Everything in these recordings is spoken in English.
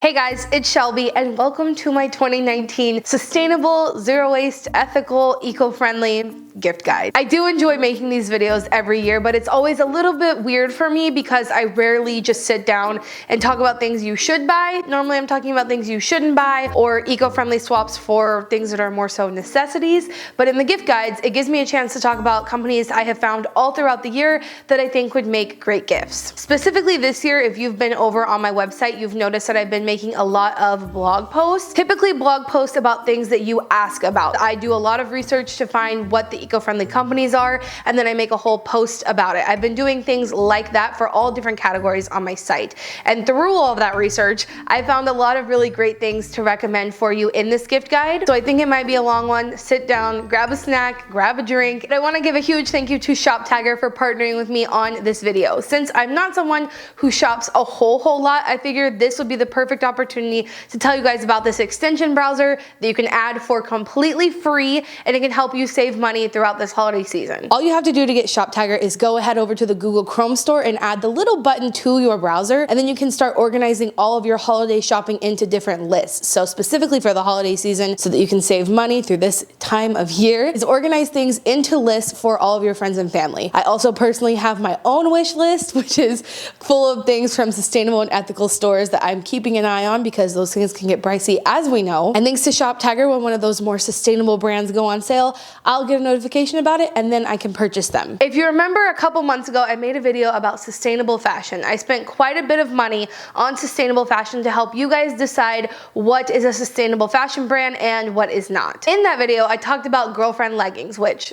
Hey guys, it's Shelby and welcome to my 2019 sustainable, zero waste, ethical, eco-friendly gift guide. I do enjoy making these videos every year, but it's always a little bit weird for me because I rarely just sit down and talk about things you should buy. Normally I'm talking about things you shouldn't buy or eco-friendly swaps for things that are more so necessities. But in the gift guides, it gives me a chance to talk about companies I have found all throughout the year that I think would make great gifts. Specifically this year, if you've been over on my website, you've noticed that I've been making a lot of blog posts, typically blog posts about things that you ask about. I do a lot of research to find what the eco-friendly companies are, and then I make a whole post about it. I've been doing things like that for all different categories on my site. And through all of that research, I found a lot of really great things to recommend for you in this gift guide. So I think it might be a long one. Sit down, grab a snack, grab a drink. And I want to give a huge thank you to ShopTagr for partnering with me on this video. Since I'm not someone who shops a whole lot, I figured this would be the perfect opportunity to tell you guys about this extension browser that you can add for completely free, and it can help you save money throughout this holiday season. All you have to do to get ShopTagr is go ahead over to the Google Chrome store and add the little button to your browser, and then you can start organizing all of your holiday shopping into different lists. So specifically for the holiday season, so that you can save money through this time of year, is organize things into lists for all of your friends and family. I also personally have my own wish list, which is full of things from sustainable and ethical stores that I'm keeping an eye on because those things can get pricey, as we know. And thanks to ShopTagr, when one of those more sustainable brands go on sale, I'll get a notification about it and then I can purchase them. If you remember a couple months ago, I made a video about sustainable fashion. I spent quite a bit of money on sustainable fashion to help you guys decide what is a sustainable fashion brand and what is not. In that video, I talked about girlfriend leggings, which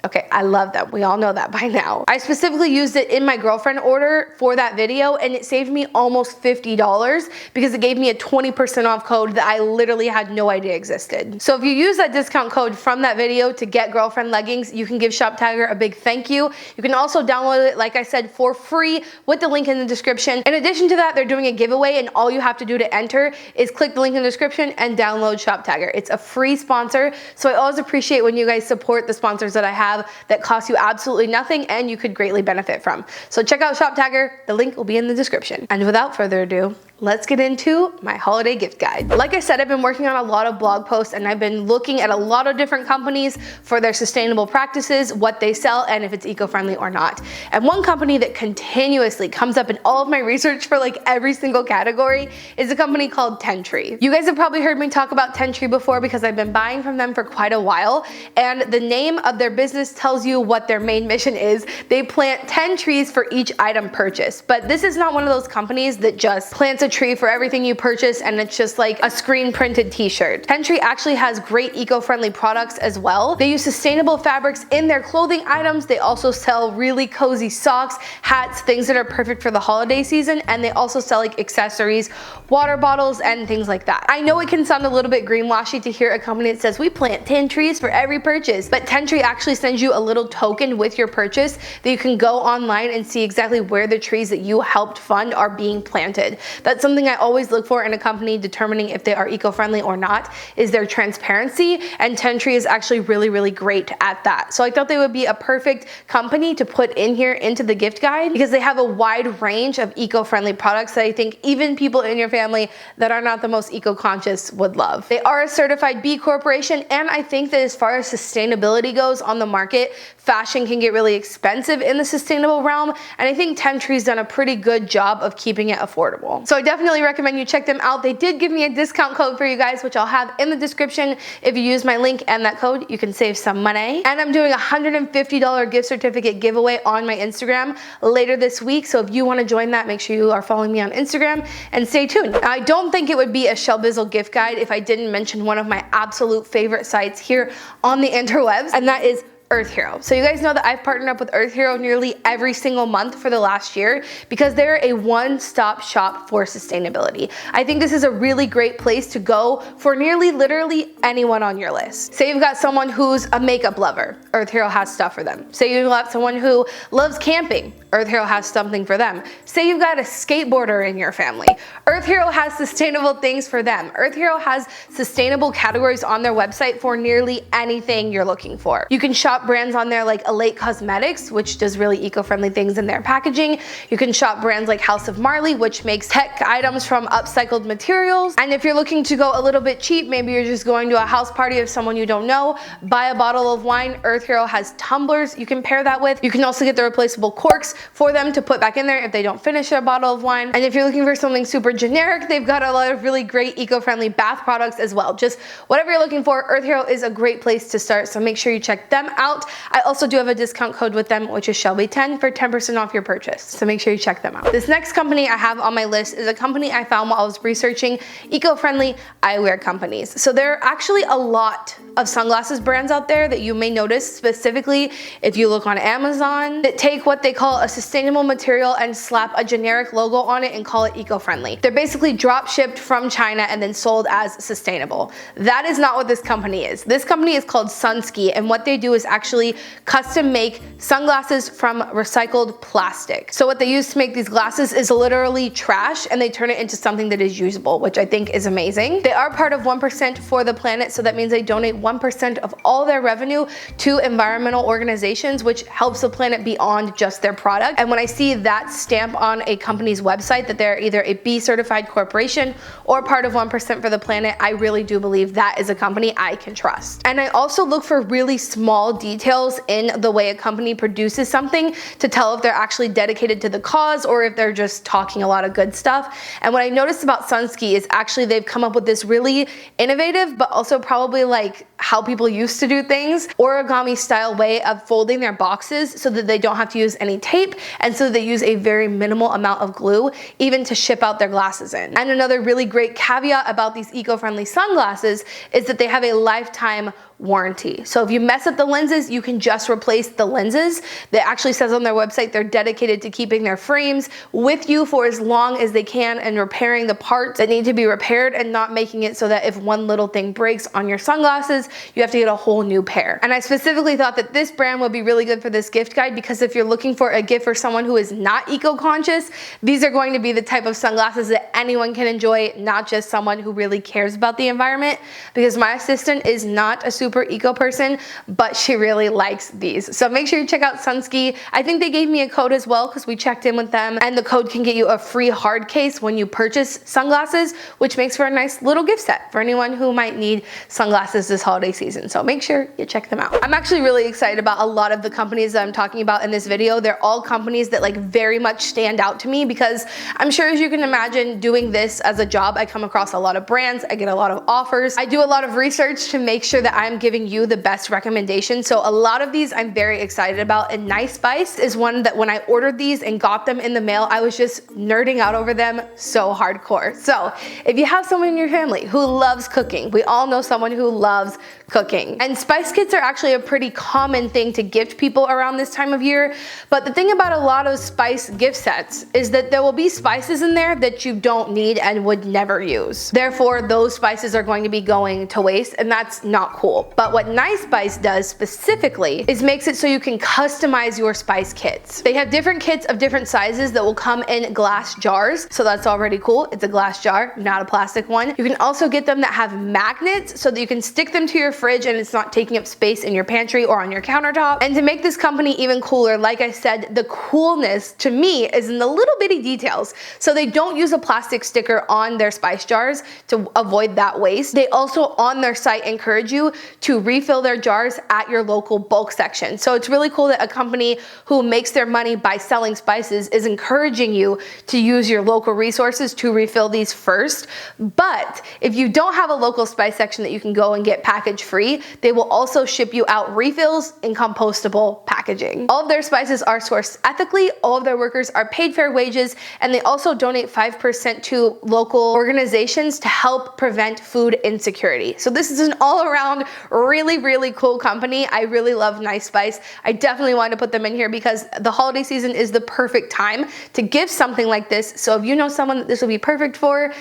okay, I love them. We all know that by now. I specifically used it in my girlfriend order for that video, and it saved me almost $50 because it gave me a 20% off code that I literally had no idea existed. So if you use that discount code from that video to get girlfriend leggings, you can give ShopTagr a big thank you. You can also download it, like I said, for free with the link in the description. In addition to that, they're doing a giveaway, and all you have to do to enter is click the link in the description and download ShopTagr. It's a free sponsor, so I always appreciate when you guys support the sponsors that I have that cost you absolutely nothing and you could greatly benefit from. So check out ShopTagr, the link will be in the description. And without further ado, let's get into my holiday gift guide. Like I said, I've been working on a lot of blog posts and I've been looking at a lot of different companies for their sustainable practices, what they sell, and if it's eco-friendly or not. And one company that continuously comes up in all of my research for like every single category is a company called TenTree. You guys have probably heard me talk about TenTree before because I've been buying from them for quite a while, and the name of their business tells you what their main mission is. They plant 10 trees for each item purchased, but this is not one of those companies that just plants a tree for everything you purchase and it's just like a screen printed t-shirt. TenTree actually has great eco-friendly products as well. They use sustainable fabrics in their clothing items. They also sell really cozy socks, hats, things that are perfect for the holiday season, and they also sell like accessories, water bottles, and things like that. I know it can sound a little bit greenwashy to hear a company that says we plant 10 trees for every purchase, but TenTree actually sends you a little token with your purchase that you can go online and see exactly where the trees that you helped fund are being planted. That's something I always look for in a company determining if they are eco-friendly or not, is their transparency, and TenTree is actually really great at that. So I thought they would be a perfect company to put in here into the gift guide because they have a wide range of eco-friendly products that I think even people in your family that are not the most eco-conscious would love. They are a certified B Corporation, and I think that as far as sustainability goes on the market, fashion can get really expensive in the sustainable realm, and I think TenTree's done a pretty good job of keeping it affordable. So I definitely recommend you check them out. They did give me a discount code for you guys, which I'll have in the description. If you use my link and that code, you can save some money. And I'm doing a $150 gift certificate giveaway on my Instagram later this week, so if you want to join that, make sure you are following me on Instagram and stay tuned. I don't think it would be a Shelbizleee gift guide if I didn't mention one of my absolute favorite sites here on the interwebs, and that is EarthHero. So you guys know that I've partnered up with EarthHero nearly every single month for the last year because they're a one-stop shop for sustainability. I think this is a really great place to go for nearly literally anyone on your list. Say you've got someone who's a makeup lover, EarthHero has stuff for them. Say you've got someone who loves camping, EarthHero has something for them. Say you've got a skateboarder in your family, EarthHero has sustainable things for them. EarthHero has sustainable categories on their website for nearly anything you're looking for. You can shop shop brands on there like Elate Cosmetics, which does really eco-friendly things in their packaging. You can shop brands like House of Marley, which makes tech items from upcycled materials. And if you're looking to go a little bit cheap, maybe you're just going to a house party of someone you don't know, buy a bottle of wine. EarthHero has tumblers you can pair that with. You can also get the replaceable corks for them to put back in there if they don't finish their bottle of wine. And if you're looking for something super generic, they've got a lot of really great eco-friendly bath products as well. Just whatever you're looking for, EarthHero is a great place to start, so make sure you check them out. I also do have a discount code with them, which is Shelby10 for 10% off your purchase, so make sure you check them out. This next company I have on my list is a company I found while I was researching eco-friendly eyewear companies. So there are actually a lot of sunglasses brands out there that you may notice, specifically if you look on Amazon, that take what they call a sustainable material and slap a generic logo on it and call it eco-friendly. They're basically drop shipped from China and then sold as sustainable. That is not what this company is. This company is called Sunsky, and what they do is actually custom make sunglasses from recycled plastic. So what they use to make these glasses is literally trash, and they turn it into something that is usable, which I think is amazing. They are part of 1% for the planet, so that means they donate 1% of all their revenue to environmental organizations, which helps the planet beyond just their product. And when I see that stamp on a company's website that they're either a B certified corporation or part of 1% for the planet, I really do believe that is a company I can trust. And I also look for really small details in the way a company produces something to tell if they're actually dedicated to the cause or if they're just talking a lot of good stuff. And what I noticed about Sunsky is actually they've come up with this really innovative, but also probably like how people used to do things, origami style way of folding their boxes so that they don't have to use any tape, and so they use a very minimal amount of glue even to ship out their glasses in. And another really great caveat about these eco-friendly sunglasses is that they have a lifetime warranty. So if you mess up the lenses, you can just replace the lenses. That actually says on their website they're dedicated to keeping their frames with you for as long as they can and repairing the parts that need to be repaired, and not making it so that if one little thing breaks on your sunglasses, you have to get a whole new pair. And I specifically thought that this brand would be really good for this gift guide, because if you're looking for a gift for someone who is not eco-conscious, these are going to be the type of sunglasses that anyone can enjoy, not just someone who really cares about the environment. Because my assistant is not a super eco person, but she really likes these. So make sure you check out Sunsky. I think they gave me a code as well because we checked in with them, and the code can get you a free hard case when you purchase sunglasses, which makes for a nice little gift set for anyone who might need sunglasses this holiday season. So make sure you check them out. I'm actually really excited about a lot of the companies that I'm talking about in this video. They're all companies that like very much stand out to me, because I'm sure, as you can imagine, doing this as a job, I come across a lot of brands, I get a lot of offers, I do a lot of research to make sure that I'm giving you the best recommendations. So a lot of these I'm very excited about, and Nice Spice is one that when I ordered these and got them in the mail, I was just nerding out over them so hardcore. So if you have someone in your family who loves cooking, we all know someone who loves cooking, and spice kits are actually a pretty common thing to gift people around this time of year. But the thing about a lot of spice gift sets is that there will be spices in there that you don't need and would never use. Therefore, those spices are going to be going to waste, and that's not cool. But what Nice Spice does specifically is makes it so you can customize your spice kits. They have different kits of different sizes that will come in glass jars, so that's already cool. It's a glass jar, not a plastic one. You can also get them that have magnets so that you can stick them to your fridge and it's not taking up space in your pantry or on your countertop. And to make this company even cooler, like I said, the coolness to me is in the little bitty details. So they don't use a plastic sticker on their spice jars to avoid that waste. They also on their site encourage you to refill their jars at your local bulk section. So it's really cool that a company who makes their money by selling spices is encouraging you to use your local resources to refill these first. But if you don't have a local spice section that you can go and get package free, they will also ship you out refills in compostable packaging. All of their spices are sourced ethically, all of their workers are paid fair wages, and they also donate 5% to local organizations to help prevent food insecurity. So this is an all-around really, really cool company. I really love Nice Spice. I definitely wanted to put them in here because the holiday season is the perfect time to give something like this. So if you know someone that this will be perfect for,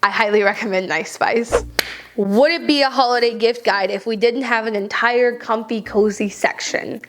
I highly recommend Nice Spice. Would it be a holiday gift guide if we didn't have an entire comfy, cozy section?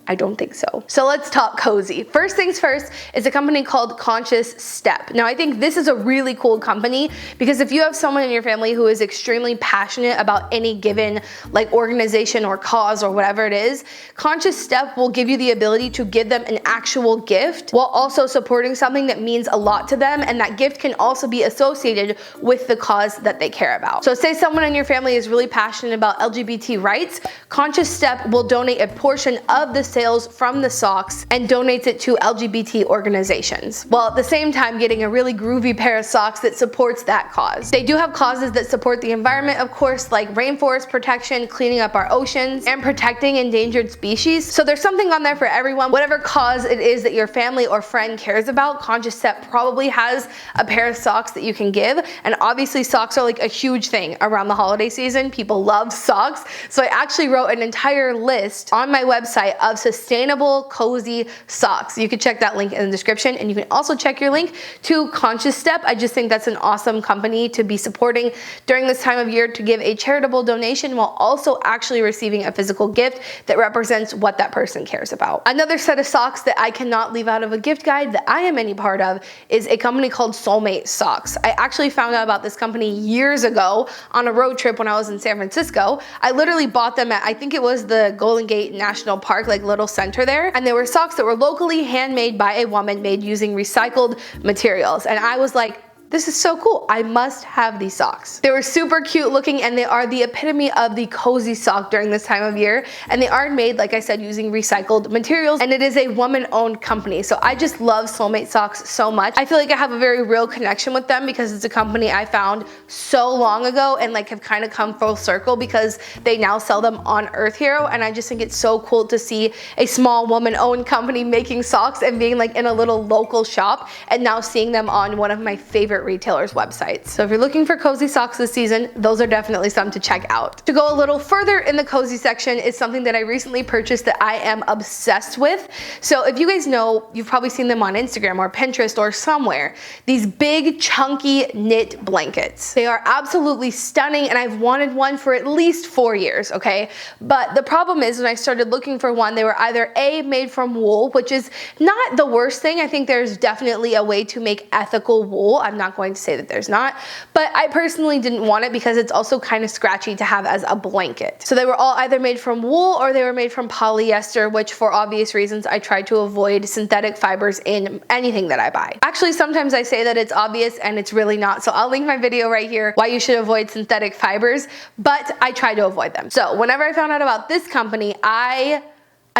I don't think so. So let's talk cozy. First things first is a company called Conscious Step. Now I think this is a really cool company because if you have someone in your family who is extremely passionate about any given like organization or cause or whatever it is, Conscious Step will give you the ability to give them an actual gift while also supporting something that means a lot to them, and that gift can also be associated with the cause that they care about. So say someone in your family is really passionate about LGBT rights, Conscious Step will donate a portion of the sales from the socks and donates it to LGBT organizations, while at the same time getting a really groovy pair of socks that supports that cause. They do have causes that support the environment, of course, like rainforest protection, cleaning up our oceans, and protecting endangered species. So there's something on there for everyone. Whatever cause it is that your family or friend cares about, Conscious Step probably has a pair of socks that you can give. And obviously socks are like a huge thing around the holiday season. People love socks. So I actually wrote an entire list on my website of sustainable cozy socks. You can check that link in the description, and you can also check your link to Conscious Step. I just think that's an awesome company to be supporting during this time of year, to give a charitable donation while also actually receiving a physical gift that represents what that person cares about. Another set of socks that I cannot leave out of a gift guide that I am any part of is a company called Soulmate Socks. I actually found out about this company years ago on a road trip when I was in San Francisco. I literally bought them at, I think it was the Golden Gate National Park, like little center there, and they were socks that were locally handmade by a woman, made using recycled materials, and I was like, this is so cool. I must have these socks. They were super cute looking, and they are the epitome of the cozy sock during this time of year. And they are made, like I said, using recycled materials, and it is a woman-owned company. So I just love Soulmate Socks so much. I feel like I have a very real connection with them because it's a company I found so long ago and like have kind of come full circle because they now sell them on EarthHero. And I just think it's so cool to see a small woman-owned company making socks and being like in a little local shop, and now seeing them on one of my favorite retailers' websites. So if you're looking for cozy socks this season, those are definitely some to check out. To go a little further in the cozy section is something that I recently purchased that I am obsessed with. So if you guys know, you've probably seen them on Instagram or Pinterest or somewhere, these big chunky knit blankets. They are absolutely stunning, and I've wanted one for at least 4 years, okay? But the problem is when I started looking for one, they were either A, made from wool, which is not the worst thing. I think there's definitely a way to make ethical wool. I'm not going to say that there's not, but I personally didn't want it because it's also kind of scratchy to have as a blanket. So they were all either made from wool or they were made from polyester, which for obvious reasons I try to avoid synthetic fibers in anything that I buy. Actually, sometimes I say that it's obvious and it's really not. So I'll link my video right here why you should avoid synthetic fibers, but I try to avoid them. So whenever I found out about this company, I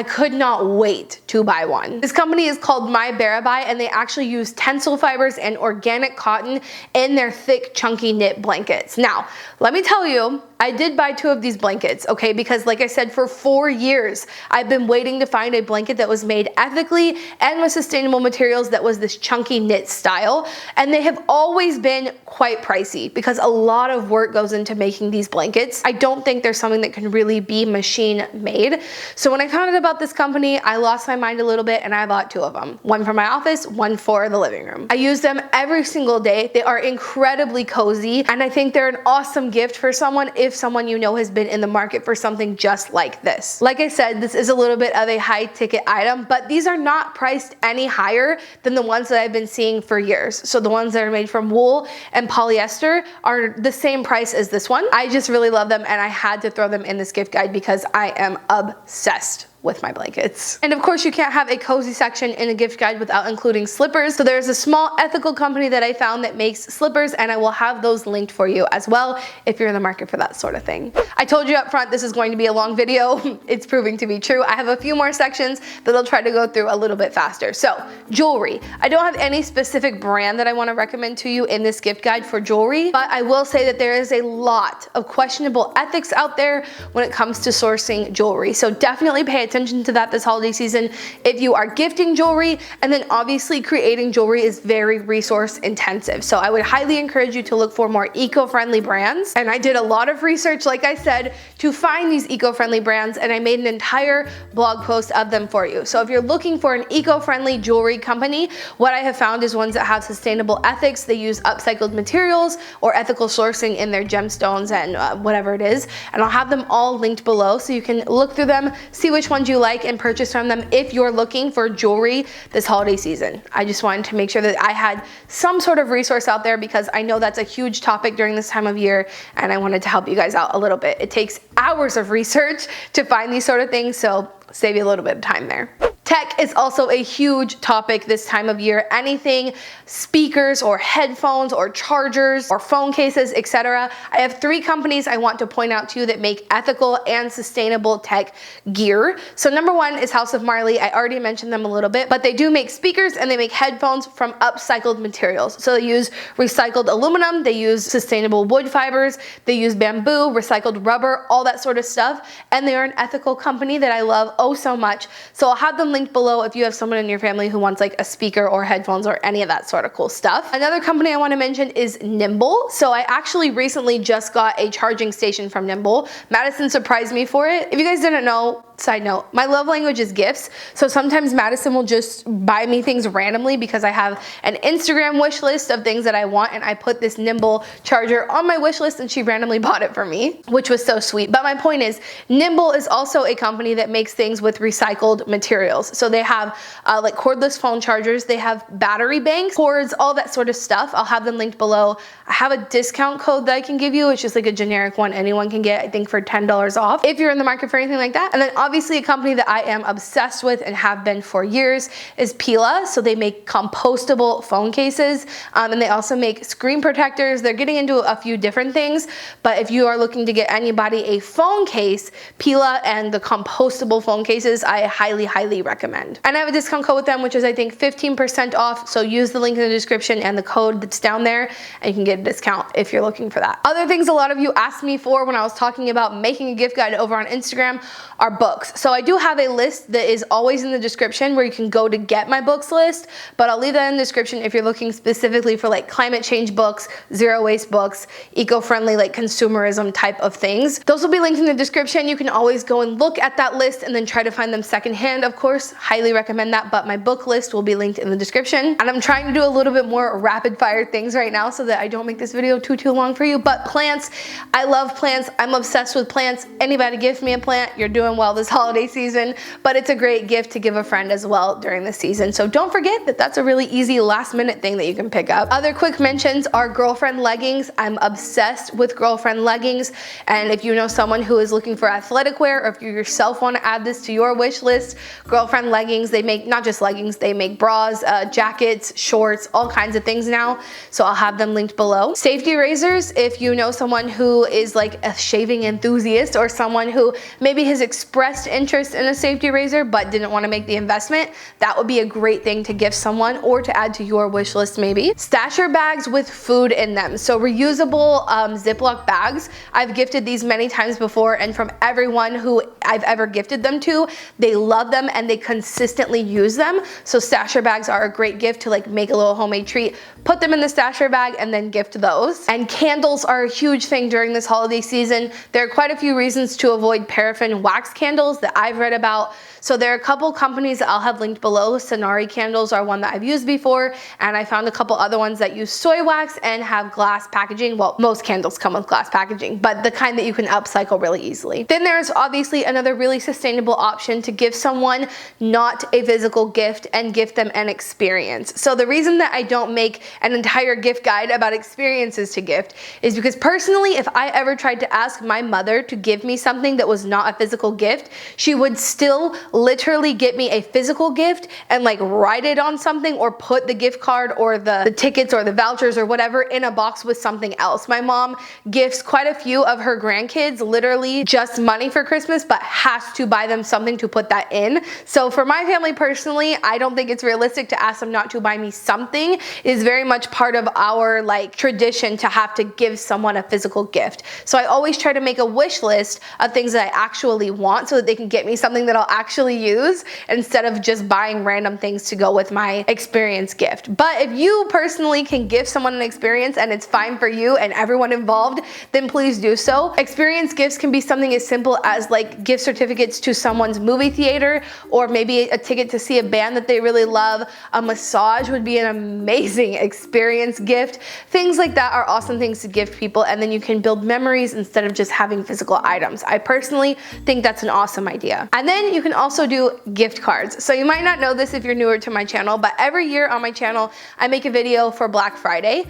could not wait to buy one. This company is called My Barabai, and they actually use tencel fibers and organic cotton in their thick, chunky knit blankets. Now, let me tell you, I did buy 2 of these blankets, okay? Because like I said, for 4 years, I've been waiting to find a blanket that was made ethically and with sustainable materials that was this chunky knit style. And they have always been quite pricey because a lot of work goes into making these blankets. I don't think there's something that can really be machine made. So when I found out about this company, I lost my mind a little bit and I bought 2 of them. One for my office, one for the living room. I use them every single day. They are incredibly cozy, and I think they're an awesome gift for someone if someone you know has been in the market for something just like this. Like I said, this is a little bit of a high ticket item, but these are not priced any higher than the ones that I've been seeing for years. So the ones that are made from wool and polyester are the same price as this one. I just really love them, and I had to throw them in this gift guide because I am obsessed with my blankets. And of course, you can't have a cozy section in a gift guide without including slippers. So there's a small ethical company that I found that makes slippers, and I will have those linked for you as well if you're in the market for that sort of thing. I told you up front this is going to be a long video. It's proving to be true. I have a few more sections that I'll try to go through a little bit faster. So jewelry. I don't have any specific brand that I want to recommend to you in this gift guide for jewelry, but I will say that there is a lot of questionable ethics out there when it comes to sourcing jewelry. So definitely pay attention to that this holiday season if you are gifting jewelry. And then obviously creating jewelry is very resource intensive. So I would highly encourage you to look for more eco-friendly brands. And I did a lot of research, like I said, to find these eco-friendly brands, and I made an entire blog post of them for you. So if you're looking for an eco-friendly jewelry company, what I have found is ones that have sustainable ethics. They use upcycled materials or ethical sourcing in their gemstones and whatever it is. And I'll have them all linked below so you can look through them, see which ones ones you like and purchase from them if you're looking for jewelry this holiday season. I just wanted to make sure that I had some sort of resource out there because I know that's a huge topic during this time of year, and I wanted to help you guys out a little bit. It takes hours of research to find these sort of things, so save you a little bit of time there. Tech is also a huge topic this time of year. Anything speakers or headphones or chargers or phone cases, etc. I have 3 companies I want to point out to you that make ethical and sustainable tech gear. So number 1 is House of Marley. I already mentioned them a little bit, but they do make speakers and they make headphones from upcycled materials. So they use recycled aluminum, they use sustainable wood fibers, they use bamboo, recycled rubber, all that sort of stuff. And they are an ethical company that I love oh so much. So I'll have them linked below if you have someone in your family who wants like a speaker or headphones or any of that sort of cool stuff. Another company I want to mention is Nimble. So I actually recently just got a charging station from Nimble. Madison surprised me for it. If you guys didn't know, side note, my love language is gifts. So sometimes Madison will just buy me things randomly because I have an Instagram wish list of things that I want, and I put this Nimble charger on my wish list and she randomly bought it for me, which was so sweet. But my point is, Nimble is also a company that makes things with recycled materials. So they have like cordless phone chargers, they have battery banks, cords, all that sort of stuff. I'll have them linked below. I have a discount code that I can give you. It's just like a generic one anyone can get, I think for $10 off if you're in the market for anything like that. And then obviously a company that I am obsessed with and have been for years is Pila. So they make compostable phone cases, and they also make screen protectors. They're getting into a few different things, but if you are looking to get anybody a phone case, Pila and the compostable phone cases, I highly recommend. And I have a discount code with them, which is I think 15% off. So use the link in the description and the code that's down there, and you can get a discount if you're looking for that. Other things a lot of you asked me for when I was talking about making a gift guide over on Instagram are books. So I do have a list that is always in the description where you can go to get my books list, but I'll leave that in the description if you're looking specifically for like climate change books, zero waste books, eco-friendly like consumerism type of things. Those will be linked in the description. You can always go and look at that list and then try to find them secondhand, of course. Highly recommend that, but my book list will be linked in the description. And I'm trying to do a little bit more rapid fire things right now so that I don't make this video too long for you. But plants, I love plants. I'm obsessed with plants. Anybody gives me a plant, you're doing well this holiday season, but it's a great gift to give a friend as well during the season. So don't forget that that's a really easy last minute thing that you can pick up. Other quick mentions are girlfriend leggings. I'm obsessed with girlfriend leggings. And if you know someone who is looking for athletic wear, or if you yourself want to add this to your wish list, girlfriend leggings, they make not just leggings, they make bras, jackets, shorts, all kinds of things now. So I'll have them linked below. Safety razors, if you know someone who is like a shaving enthusiast or someone who maybe has expressed interest in a safety razor but didn't want to make the investment, that would be a great thing to gift someone or to add to your wish list maybe. Stasher bags with food in them. So reusable Ziploc bags. I've gifted these many times before, and from everyone who I've ever gifted them to, they love them and they consistently use them. So stasher bags are a great gift to like make a little homemade treat, put them in the stasher bag and then gift those. And candles are a huge thing during this holiday season. There are quite a few reasons to avoid paraffin wax candles that I've read about. So there are a couple companies that I'll have linked below. Sonari candles are one that I've used before, and I found a couple other ones that use soy wax and have glass packaging. Well, most candles come with glass packaging, but the kind that you can upcycle really easily. Then there's obviously another really sustainable option to give someone not a physical gift and gift them an experience. So the reason that I don't make an entire gift guide about experiences to gift is because personally, if I ever tried to ask my mother to give me something that was not a physical gift, she would still literally get me a physical gift and like write it on something or put the gift card or the tickets or the vouchers or whatever in a box with something else. My mom gifts quite a few of her grandkids literally just money for Christmas, but has to buy them something to put that in. So for my family personally, I don't think it's realistic to ask them not to buy me something. It is very much part of our like tradition to have to give someone a physical gift. So I always try to make a wish list of things that I actually want so that they can get me something that I'll actually use instead of just buying random things to go with my experience gift. But if you personally can give someone an experience and it's fine for you and everyone involved, then please do so. Experience gifts can be something as simple as like gift certificates to someone's movie theater, or maybe a ticket to see a band that they really love. A massage would be an amazing experience gift. Things like that are awesome things to gift people, and then you can build memories instead of just having physical items. I personally think that's an awesome awesome idea. And then you can also do gift cards. So you might not know this if you're newer to my channel, but every year on my channel, I make a video for Black Friday,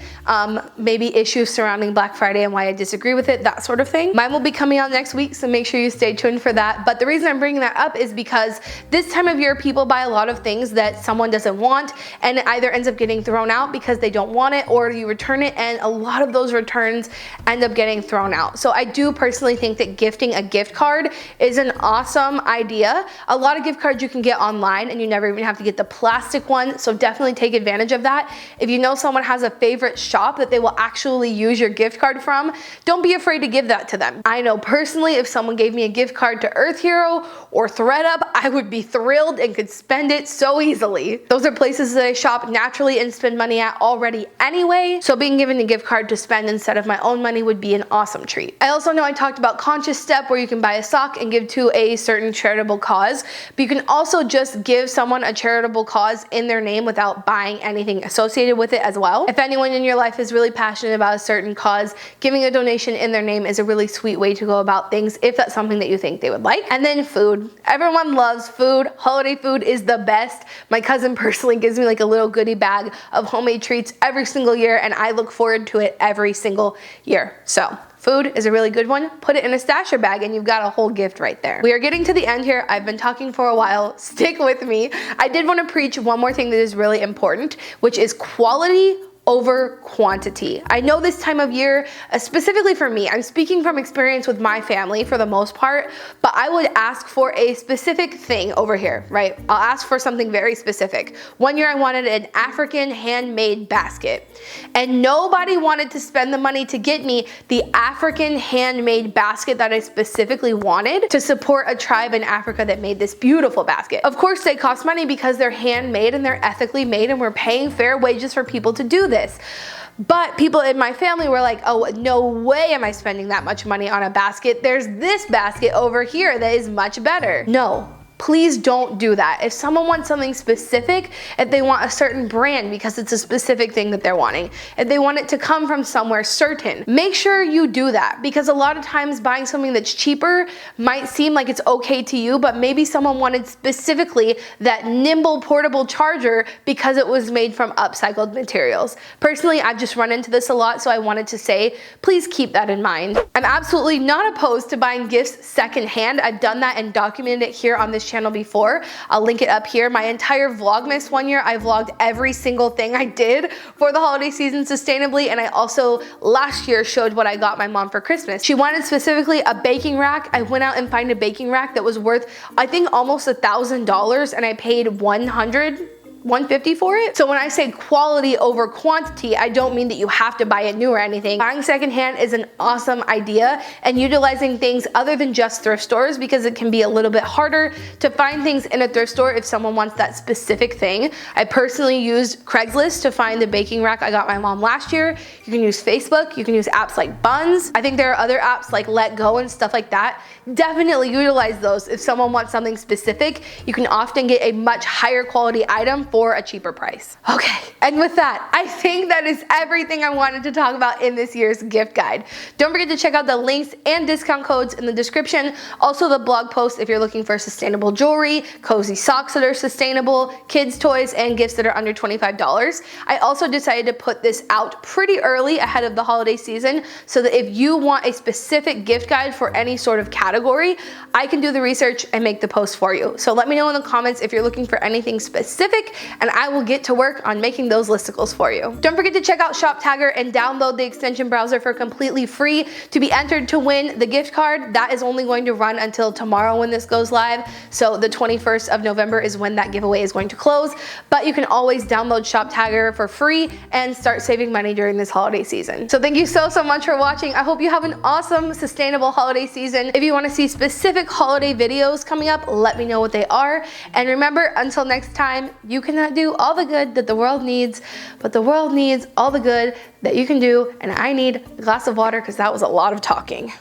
maybe issues surrounding Black Friday and why I disagree with it, that sort of thing. Mine will be coming out next week, so make sure you stay tuned for that. But the reason I'm bringing that up is because this time of year, people buy a lot of things that someone doesn't want, and it either ends up getting thrown out because they don't want it, or you return it, and a lot of those returns end up getting thrown out. So I do personally think that gifting a gift card is an awesome idea. A lot of gift cards you can get online, and you never even have to get the plastic one, so definitely take advantage of that. If you know someone has a favorite shop that they will actually use your gift card from, don't be afraid to give that to them. I know personally, if someone gave me a gift card to EarthHero or ThredUp, I would be thrilled and could spend it so easily. Those are places that I shop naturally and spend money at already anyway, so being given a gift card to spend instead of my own money would be an awesome treat. I also know I talked about Conscious Step, where you can buy a sock and give to a certain charitable cause, but you can also just give someone a charitable cause in their name without buying anything associated with it as well. If anyone in your life is really passionate about a certain cause, giving a donation in their name is a really sweet way to go about things if that's something that you think they would like. And then food. Everyone loves food. Holiday food is the best. My cousin personally gives me like a little goodie bag of homemade treats every single year, and I look forward to it every single year. So food is a really good one. Put it in a stasher bag and you've got a whole gift right there. We are getting to the end here. I've been talking for a while. Stick with me. I did want to preach one more thing that is really important, which is quality over quantity. I know this time of year, specifically for me, I'm speaking from experience with my family for the most part, but I would ask for a specific thing over here, right? I'll ask for something very specific. One year I wanted an African handmade basket, and nobody wanted to spend the money to get me the African handmade basket that I specifically wanted to support a tribe in Africa that made this beautiful basket. Of course, they cost money because they're handmade and they're ethically made, and we're paying fair wages for people to do this. But people in my family were like, oh, no way am I spending that much money on a basket. There's this basket over here that is much better. No. Please don't do that. If someone wants something specific, if they want a certain brand because it's a specific thing that they're wanting, if they want it to come from somewhere certain, make sure you do that, because a lot of times buying something that's cheaper might seem like it's okay to you, but maybe someone wanted specifically that nimble portable charger because it was made from upcycled materials. Personally, I've just run into this a lot, so I wanted to say, please keep that in mind. I'm absolutely not opposed to buying gifts secondhand. I've done that and documented it here on this channel before. I'll link it up here. My entire Vlogmas one year, I vlogged every single thing I did for the holiday season sustainably, and I also last year showed what I got my mom for Christmas. She wanted specifically a baking rack. I went out and found a baking rack that was worth, I think, almost $1,000, and I paid $150 for it. So when I say quality over quantity, I don't mean that you have to buy it new or anything. Buying secondhand is an awesome idea, and utilizing things other than just thrift stores, because it can be a little bit harder to find things in a thrift store if someone wants that specific thing. I personally used Craigslist to find the baking rack I got my mom last year. You can use Facebook, you can use apps like Buns. I think there are other apps like Let Go and stuff like that. Definitely utilize those if someone wants something specific. You can often get a much higher quality item for a cheaper price. Okay, and with that, I think that is everything I wanted to talk about in this year's gift guide. Don't forget to check out the links and discount codes in the description. Also the blog post if you're looking for sustainable jewelry, cozy socks that are sustainable, kids toys, and gifts that are under $25. I also decided to put this out pretty early ahead of the holiday season, so that if you want a specific gift guide for any sort of category, I can do the research and make the post for you. So let me know in the comments if you're looking for anything specific, and I will get to work on making those listicles for you. Don't forget to check out ShopTagr and download the extension browser for completely free to be entered to win the gift card. That is only going to run until tomorrow when this goes live. So the 21st of November is when that giveaway is going to close, but you can always download ShopTagr for free and start saving money during this holiday season. So thank you so much for watching. I hope you have an awesome, sustainable holiday season. If you want to see specific holiday videos coming up, let me know what they are. And remember, until next time, you cannot do all the good that the world needs, but the world needs all the good that you can do, and I need a glass of water because that was a lot of talking.